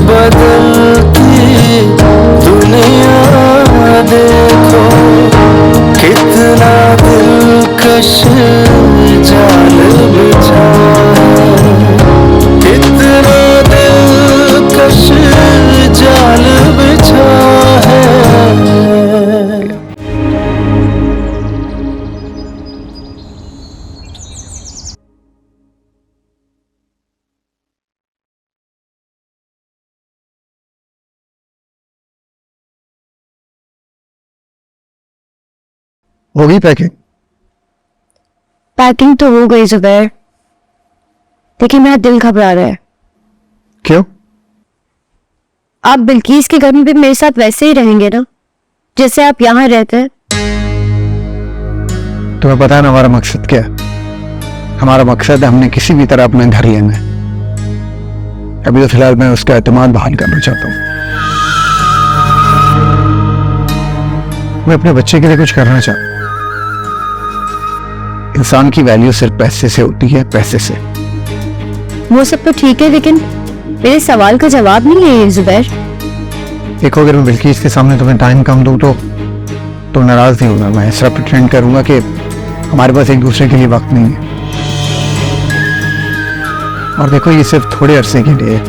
बदलती दुनिया देखो, कितना दिलकश जाल बिछा है, कितना दिलकश जाल बिछा है। होगी पैकिंग? पैकिंग तो हो गई जुबैर, लेकिन मेरा दिल घबरा रहा है। क्यों? आप बिल्किस के घर में भी मेरे साथ वैसे ही रहेंगे ना जैसे आप यहाँ रहते हैं? तुम्हें पता है ना हमारा मकसद क्या है? हमारा मकसद है हमने किसी भी तरह अपना घर लेना है। अभी तो फिलहाल मैं उसका एतमाद बहाल करना चाहता हूँ। मैं अपने बच्चे के लिए कुछ करना चाहता हूँ। इंसान की वैल्यू सिर्फ पैसे से होती है, पैसे से। वो सब तो ठीक है, लेकिन मेरे सवाल का जवाब नहीं है ये जुबैर। देखो, अगर मैं बिल्किस के सामने तुम्हें टाइम कम दूं तो नाराज नहीं होगा। मैं ऐसा प्रिटेंड करूंगा कि हमारे पास एक दूसरे के लिए वक्त नहीं है। और देखो, ये सिर्फ थोड़े अरसे के लिए है,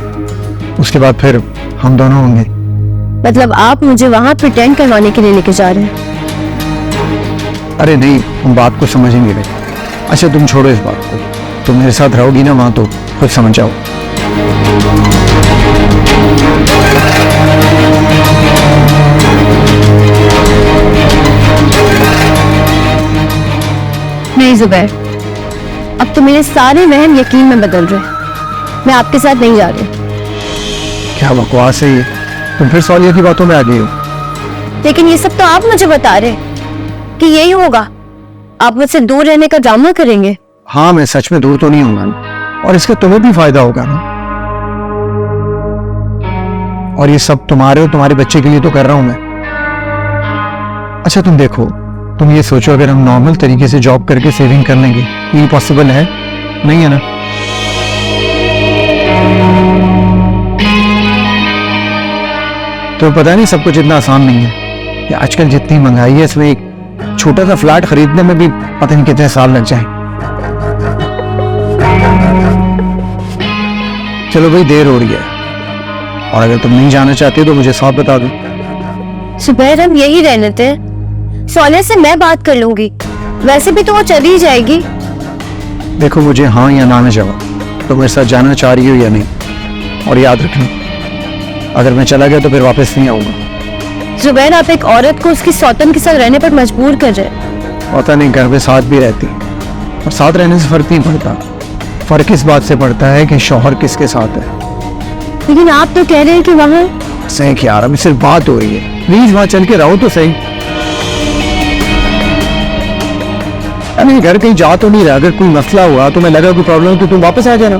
उसके बाद फिर हम दोनों होंगे। मतलब आप मुझे वहां प्रिटेंड करवाने के लिए लेके जा रहे हैं? अरे नहीं, तुम बात को समझ ही नहीं रहे। अच्छा तुम छोड़ो इस बात को, तुम मेरे साथ रहोगी ना वहां तो खुद समझ जाओ। नहीं जुबैर, अब तो मेरे सारे वहम यकीन में बदल रहे। मैं आपके साथ नहीं जा रही। क्या बकवास है ये? तुम फिर सौलिया की बातों में आ गई हो। लेकिन ये सब तो आप मुझे बता रहे कि यही होगा। आप मुझसे दूर रहने का ड्रामा करेंगे। हाँ, मैं सच में दूर तो नहीं होगा ना, और इसका तुम्हें भी फायदा होगा ना। और ये सब तुम्हारे और तुम्हारे बच्चे के लिए तो कर रहा हूं मैं। अच्छा तुम देखो, तुम ये सोचो अगर हम नॉर्मल तरीके से जॉब करके सेविंग कर लेंगे, ये पॉसिबल है? नहीं है ना। तो पता नहीं सब कुछ इतना आसान नहीं है। आजकल जितनी महंगाई है, इसमें एक छोटा सा फ्लैट खरीदने में भी पता नहीं कितने साल लग जाए। चलो भाई, देर हो रही है, और अगर तुम नहीं जाना चाहते तो मुझे साफ बता दो। सुबह हम यही रह लेते हैं। सोनिया से मैं बात कर लूंगी, वैसे भी तो वो चली जाएगी। देखो, मुझे हाँ या ना में जवाब, तो मेरे साथ जाना चाह रही हो या नहीं। और याद रखना, अगर मैं चला गया तो फिर वापस नहीं आऊंगा। जुबैर, आप एक औरत को उसकी सौतन के साथ रहने पर मजबूर कर रहे हैं। पता नहीं, घर में साथ भी रहती, और साथ रहने से फर्क नहीं पड़ता। फर्क इस बात से पड़ता है कि शौहर किसके साथ है। लेकिन आप तो कह रहे हैं कि वहाँ सही यार, अभी सिर्फ बात हो रही है, प्लीज वहां चल के रहो तो सही। अरे घर कहीं जा तो नहीं रहा, अगर कोई मसला हुआ तो मैं लगा कोई प्रॉब्लम हो तो तुम वापस आ जाना।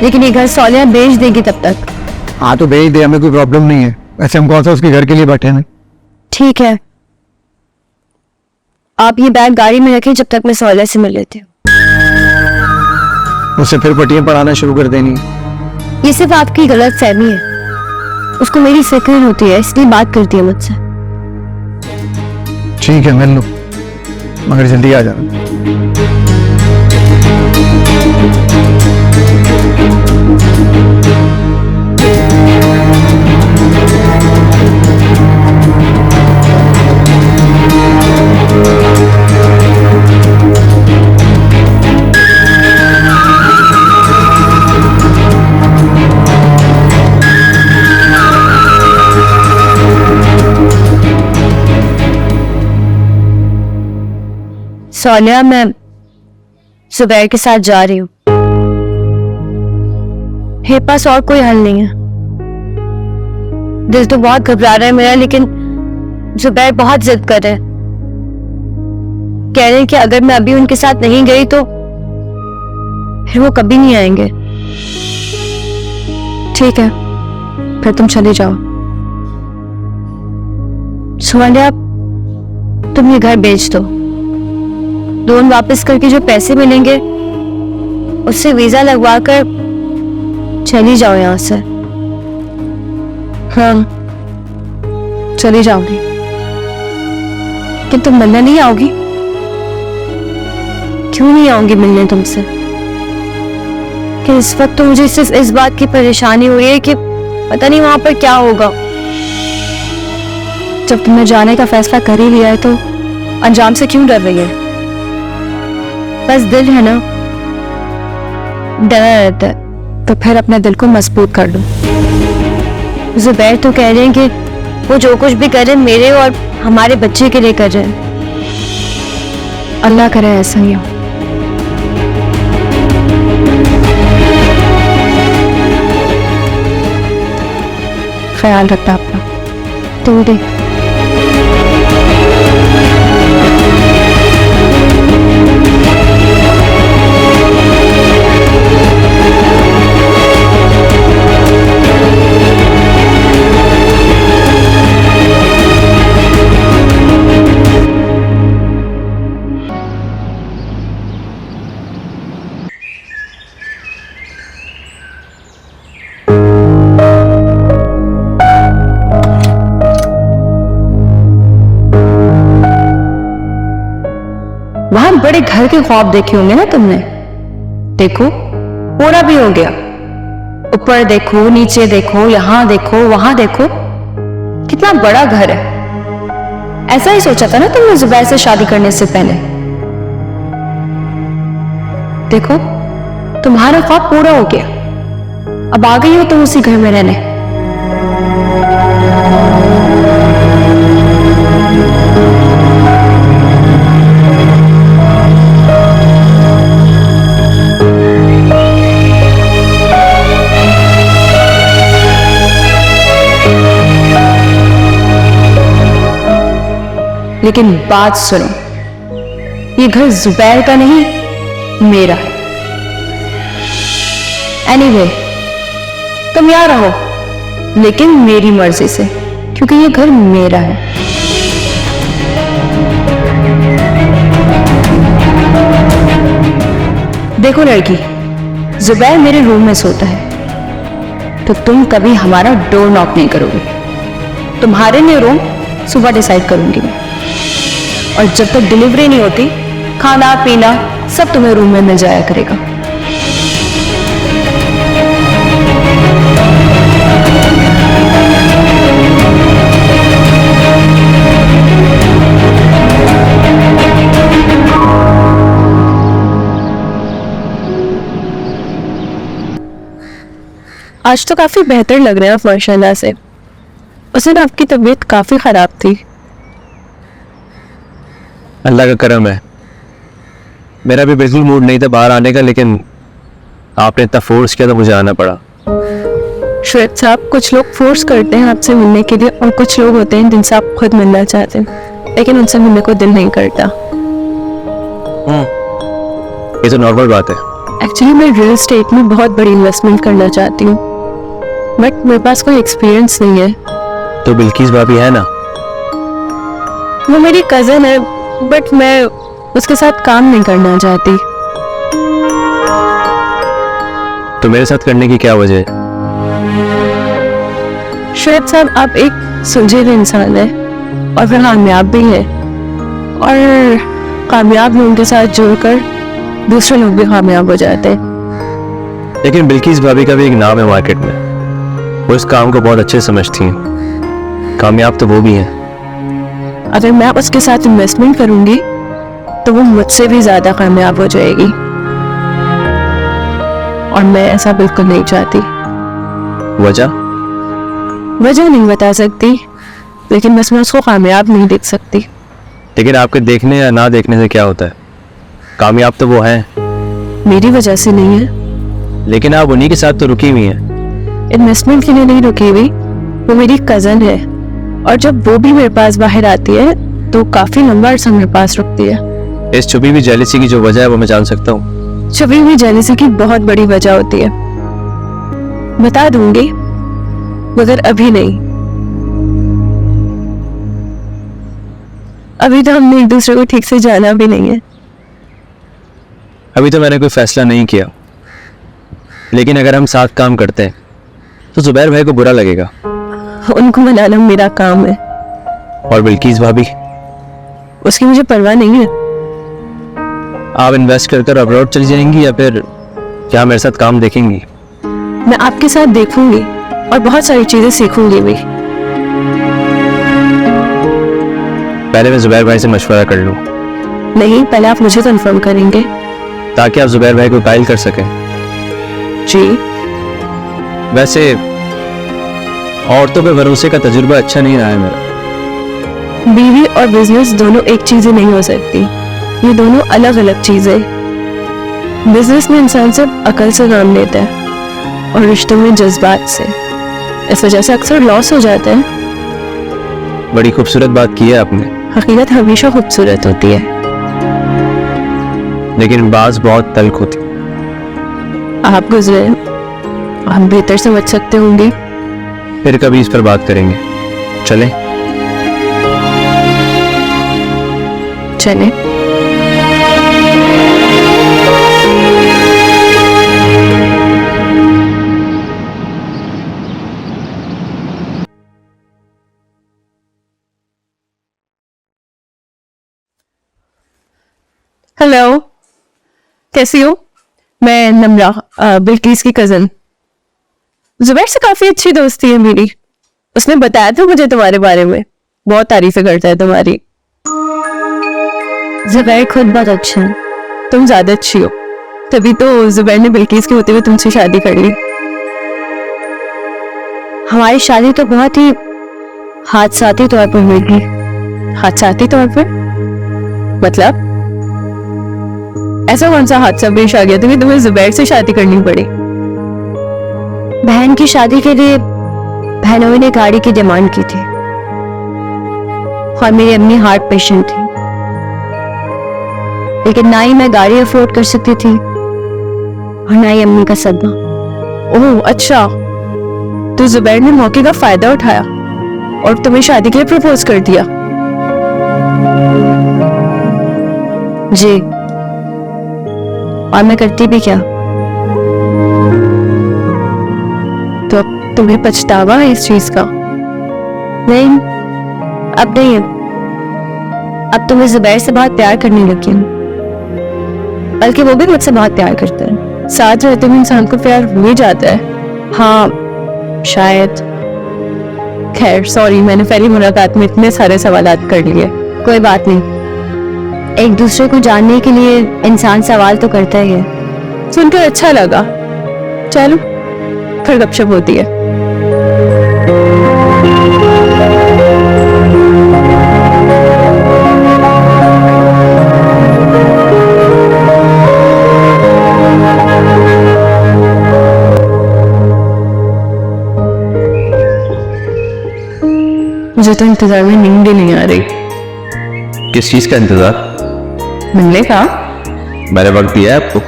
लेकिन ये घर सोनिया बेच देगी तब तक। हाँ तो बेच दे, हमें कोई प्रॉब्लम नहीं है। वैसे हम कौन सा उसके घर के लिए बैठे हैं। ठीक है, आप ये बैग गाड़ी में रखें जब तक मैं सोनिया से मिल लेती हूँ। उससे फिर पटियां पढ़ाना शुरू कर देनी है। ये सिर्फ आपकी गलत फहमी है। उसको मेरी फिक्र होती है, इसलिए बात करती है मुझसे। ठीक है, मिल लो, मगर जल्दी आ जाना। सोनिया, मैं जुबैर के साथ जा रही हूँ। मेरे पास और कोई हल नहीं है। दिल तो बहुत घबरा रहा है मेरा, लेकिन जुबैर बहुत जिद कर रहे हैं। कह रहे हैं कि अगर मैं अभी उनके साथ नहीं गई तो फिर वो कभी नहीं आएंगे। ठीक है, फिर तुम चले जाओ। सोनिया, तुम ये घर बेच दो। लोन वापस करके जो पैसे मिलेंगे उससे वीजा लगवा कर चली जाओ यहाँ से। हाँ, चली जाऊंगी, कि तुम मिलने नहीं आओगी? क्यों नहीं आऊंगी मिलने तुमसे? कि इस वक्त तो मुझे सिर्फ इस बात की परेशानी हो रही है कि पता नहीं वहां पर क्या होगा। जब तुमने जाने का फैसला कर ही लिया है तो अंजाम से क्यों डर रही है? बस दिल है ना, डरा रहता है, तो फिर अपने दिल को मजबूत कर लो। जुबैर तो कह रहे हैं कि वो जो कुछ भी करे मेरे और हमारे बच्चे के लिए कर रहे हैं। अल्लाह करे ऐसा ही हो। ख्याल रखना अपना। तुम भी। वहां बड़े घर के ख्वाब देखे होंगे ना तुमने? देखो, पूरा भी हो गया। ऊपर देखो, नीचे देखो, यहां देखो, वहां देखो, कितना बड़ा घर है। ऐसा ही सोचा था ना तुमने जुबैर से शादी करने से पहले? देखो, तुम्हारा ख्वाब पूरा हो गया। अब आ गई हो तुम उसी घर में रहने। लेकिन बात सुनो, ये घर जुबैर का नहीं, मेरा है। एनीवे, तुम यहाँ रहो, लेकिन मेरी मर्जी से, क्योंकि ये घर मेरा है। देखो लड़की, जुबैर मेरे रूम में सोता है, तो तुम कभी हमारा डोर नॉक नहीं करोगे। तुम्हारे लिए रूम सुबह डिसाइड करूंगी मैं, और जब तक डिलीवरी नहीं होती, खाना पीना सब तुम्हें रूम में मिल जाया करेगा। आज तो काफी बेहतर लग रहे हैं आप माशाल्लाह से। उस दिन आपकी तबीयत काफी खराब थी। अल्लाह का करम है, मेरा भी बिल्कुल मूड नहीं था बाहर आने का, लेकिन आपने इतना फोर्स किया तो मुझे आना पड़ा। श्वेत साहब, कुछ लोग फोर्स करते हैं आपसे मिलने के लिए, और कुछ लोग होते हैं जिनसे आप खुद मिलना चाहते हैं, लेकिन उनसे मिलने को दिल नहीं करता। ये तो नॉर्मल बात है। एक्चुअली मैं रियल एस्टेट में बहुत बड़ी इन्वेस्टमेंट करना चाहती हूँ, बट मेरे पास कोई एक्सपीरियंस नहीं है। तो बिल्किस भाभी है ना? वो मेरी कजन है, बट मैं उसके साथ काम नहीं करना चाहती। तो मेरे साथ करने की क्या वजह है? श्वेत साहब, आप एक सुलझे हुए इंसान है और फिर कामयाब भी है, और कामयाब लोगों के साथ जुड़कर दूसरे लोग भी कामयाब हो जाते हैं। लेकिन बिल्किस भाभी का भी एक नाम है मार्केट में, वो इस काम को बहुत अच्छे समझती हैं, कामयाब तो वो भी हैं। अगर मैं उसके साथ इन्वेस्टमेंट करूंगी तो वो मुझसे भी ज्यादा कामयाब हो जाएगी, और मैं ऐसा बिल्कुल नहीं चाहती। वजह नहीं बता सकती, लेकिन बस मैं उसको कामयाब नहीं देख सकती। लेकिन आपके देखने या ना देखने से क्या होता है? कामयाब तो वो हैं। मेरी वजह से नहीं है। लेकिन आप उन्हीं के साथ तो रुकी हुई हैं। इन्वेस्टमेंट के लिए नहीं रुकी हुई, वो मेरी कजन है, और जब वो भी मेरे पास बाहर आती है तो काफी लंबा अरसा मेरे पास रुकती है। इस छुपी हुई जेलसी की जो वजह है वो मैं जान सकता हूँ? छुपी हुई जेलसी की बहुत बड़ी वजह होती है, बता दूंगी, मगर अभी नहीं। अभी तो हमने एक दूसरे को ठीक से जाना भी नहीं है। अभी तो मैंने कोई फैसला नहीं किया, लेकिन अगर हम साथ काम करते हैं तो जुबैर भाई को बुरा लगेगा। उनको मनाना मेरा काम है। और बिल्किस भाभी? उसकी मुझे परवाह नहीं है। आप इन्वेस्ट कर अब्रॉड चली जाएंगी या फिर क्या मेरे साथ काम देखेंगी? मैं आपके साथ देखूंगी और बहुत सारी चीजें सीखूंगी भी। पहले मैं जुबैर भाई से मशवरा कर लूं। नहीं, पहले आप मुझे कन्फर्म करेंगे। ताकि आप जुबैर भाई को कायल कर सकें। जी। वैसे औरतों पे भरोसे का तजुर्बा अच्छा नहीं रहा है मेरा। बीवी और बिजनेस दोनों एक चीजें नहीं हो सकती, ये दोनों अलग अलग चीजें। बिजनेस में इंसान सिर्फ अकल से काम लेता है और रिश्तों में जज्बात से। इस वजह से अक्सर लॉस हो जाता है। बड़ी खूबसूरत बात की है आपने। हकीकत हमेशा खूबसूरत होती है, लेकिन बाज बहुत तल्ख होती। आप गुजरे, हम बेहतर समझ सकते होंगे। फिर कभी इस पर बात करेंगे। चलें? चलें। हेलो, कैसी हो? मैं नम्रा, बिल्किस की कजन। जुबैर से काफी अच्छी दोस्ती है मेरी। उसने बताया था मुझे तुम्हारे बारे में, बहुत तारीफें करता है तुम्हारी। जुबैर खुद बहुत अच्छा है। तुम ज्यादा अच्छी हो, तभी तो जुबैर ने बिल्किस के होते हुए तुमसे शादी कर ली। हमारी शादी तो बहुत ही हादसाती तौर पर हुई थी। हादसाती तौर पर मतलब? ऐसा कौन सा हादसा पेश आ गया था कि तुम्हें जुबैर से शादी करनी पड़ी? बहन की शादी के लिए बहनों ने गाड़ी की डिमांड की थी और मेरी अम्मी हार्ट पेशेंट थी, लेकिन ना ही मैं गाड़ी अफोर्ड कर सकती थी और ना ही अम्मी का सदमा। ओह अच्छा, तो जुबैर ने मौके का फायदा उठाया और तुम्हें शादी के लिए प्रपोज कर दिया? जी, और मैं करती भी क्या? तो अब तुम्हें पछतावा है इस चीज का? नहीं, अब नहीं है। अब तुम्हें जुबैर से बहुत प्यार करने लगी हूं, बल्कि वो भी मुझसे बहुत प्यार करता है। साथ रहते हुए इंसान को प्यार हो ही जाता है। हाँ शायद। खैर सॉरी, मैंने पहली मुलाकात में इतने सारे सवालात कर लिए। कोई बात नहीं, एक दूसरे को जानने के लिए इंसान सवाल तो करता ही है। सुनकर अच्छा लगा। चलो फिर गपशप होती है। मुझे तो इंतजार में नींद ही नहीं आ रही। किस चीज का इंतजार? मिलने का? मैंने वक्त दिया है आपको?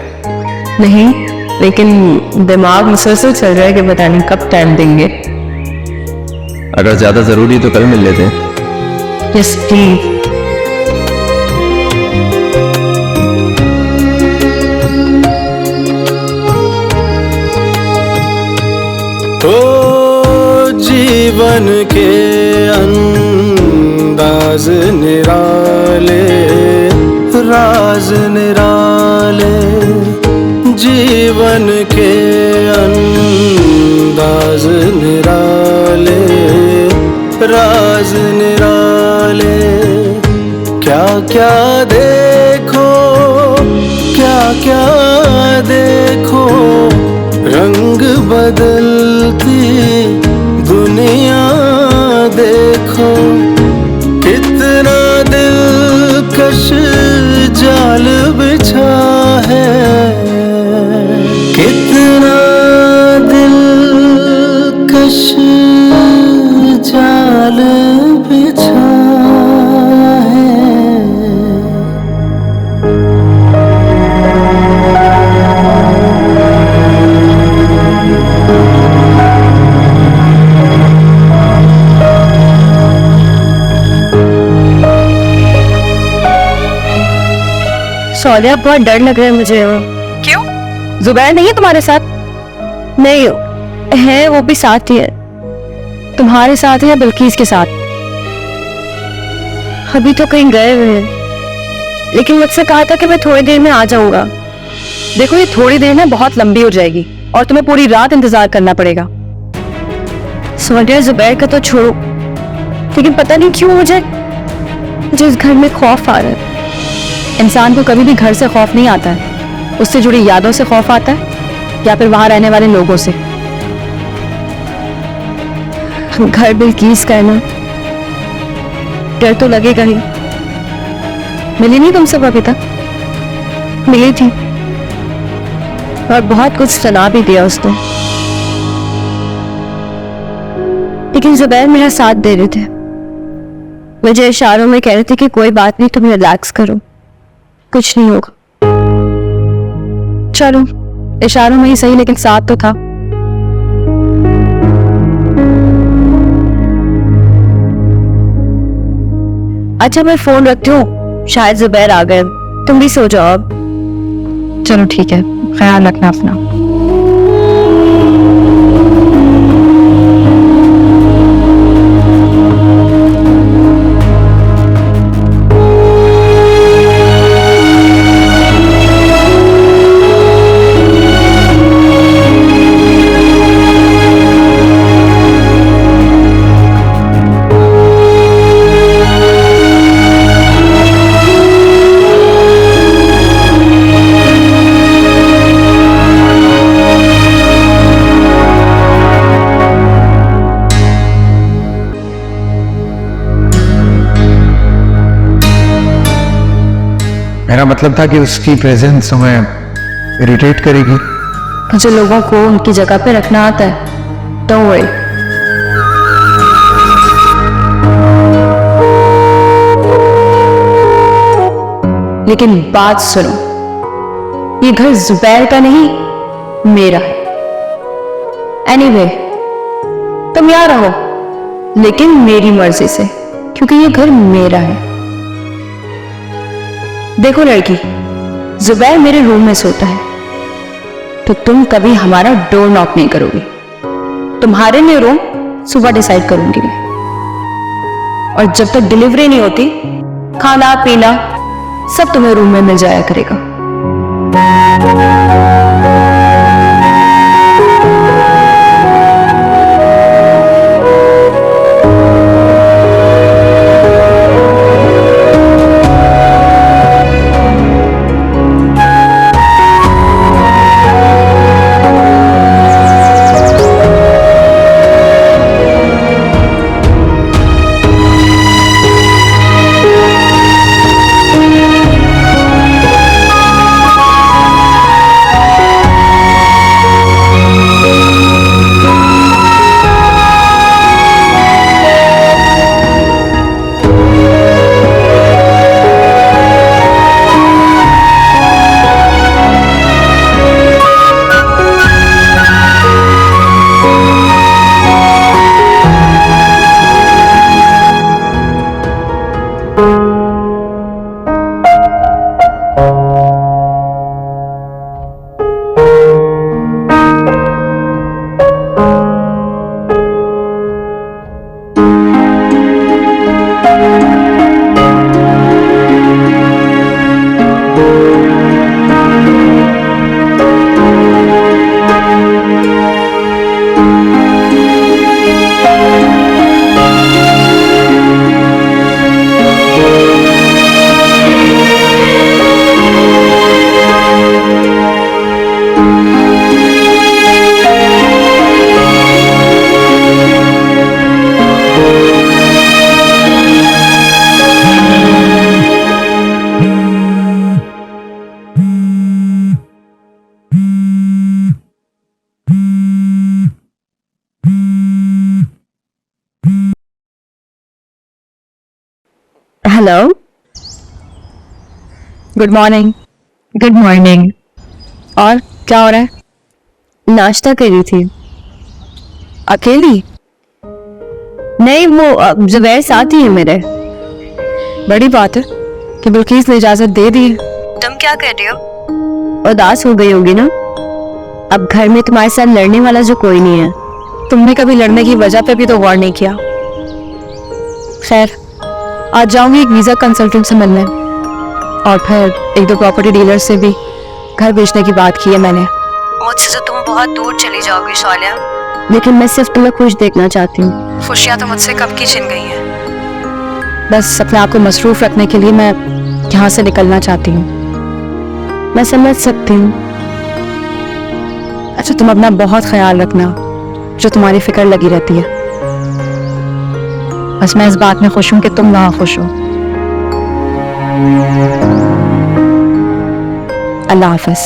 नहीं, लेकिन दिमाग मुसलसल चल रहा है कि पता नहीं कब टाइम देंगे। अगर ज्यादा जरूरी तो कल मिल लेते हैं। Yes please. ओ जीवन के अंदाज निराले, राज निराले, जीवन के अंदाज निराले, राज निराले। क्या क्या देखो, क्या क्या देखो, रंग बदलती दुनिया देखो। कितना दिलकश जाल बिछा है, कितना दिलकश जाल बिछा है। सौलिया, बहुत डर लग रहा है मुझे। क्यों? जुबैर नहीं है तुम्हारे साथ? नहीं है, वो भी साथ ही है, तुम्हारे साथ है या बिल्किस के साथ? अभी तो कहीं गए हुए हैं, लेकिन मुझसे कहा था कि मैं थोड़ी देर में आ जाऊंगा। देखो ये थोड़ी देर ना बहुत लंबी हो जाएगी और तुम्हें पूरी रात इंतजार करना पड़ेगा। सोनिया जुबैर का तो छोड़ो, लेकिन पता नहीं क्यों मुझे इस घर में खौफ आ रहा है। इंसान को कभी भी घर से खौफ नहीं आता है, उससे जुड़ी यादों से खौफ आता है या फिर वहां रहने वाले लोगों से। घर बिल्किस का है ना, डर तो लगेगा ही। मिली नहीं तुमसे अभी तक? मिली थी और बहुत कुछ सुना भी दिया उसने, लेकिन जुबैर मेरा साथ दे रहे थे। मुझे इशारों में कह रहे थे कि कोई बात नहीं, तुम रिलैक्स करो, कुछ नहीं होगा। चलो इशारों में ही सही, लेकिन साथ तो था। अच्छा मैं फोन रखती हूँ, शायद जुबैर आ गए। तुम भी सो जाओ अब। चलो ठीक है, ख्याल रखना अपना। मेरा मतलब था कि उसकी प्रेजेंस हमें इरिटेट करेगी। मुझे लोगों को उनकी जगह पे रखना आता है, डोंट वरी। लेकिन बात सुनो, ये घर जुबैर का नहीं, मेरा है। एनीवे, तुम यहाँ रहो, लेकिन मेरी मर्जी से, क्योंकि ये घर मेरा है। देखो लड़की, जुबैर मेरे रूम में सोता है, तो तुम कभी हमारा डोर नॉक नहीं करोगी। तुम्हारे लिए रूम सुबह डिसाइड करूंगी मैं, और जब तक डिलीवरी नहीं होती, खाना पीना सब तुम्हें रूम में मिल जाया करेगा। Hello, good morning. Good morning. और क्या हो रहा है? नाश्ता कर रही थी। अकेली? नहीं, वो जुबैर साथ ही है मेरे। बड़ी बात है कि बिल्किस ने इजाजत दे दी है। तुम क्या कर रही हो? उदास हो गई होगी ना? अब घर में तुम्हारे साथ लड़ने वाला जो कोई नहीं है, तुमने कभी लड़ने की वजह पे भी तो गौर नहीं किया। खैर, आज जाऊंगी एक वीजा कंसल्टेंट से मिलने, और फिर एक दो प्रॉपर्टी डीलर से भी घर बेचने की बात की है मैंने। मुझसे तो तुम बहुत दूर चली जाओगी शौर्या, लेकिन मैं सिर्फ तुम्हें खुश देखना चाहती हूँ। खुशियाँ तो मुझसे कब की छिन गई हैं। बस अपने आप को मसरूफ रखने के लिए मैं यहाँ से निकलना चाहती हूँ। मैं समझ सकती हूँ। अच्छा, तुम अपना बहुत ख्याल रखना, जो तुम्हारी फिक्र लगी रहती है। बस मैं इस बात में खुश हूं कि तुम वहां खुश हो। अल्लाह हाफिज।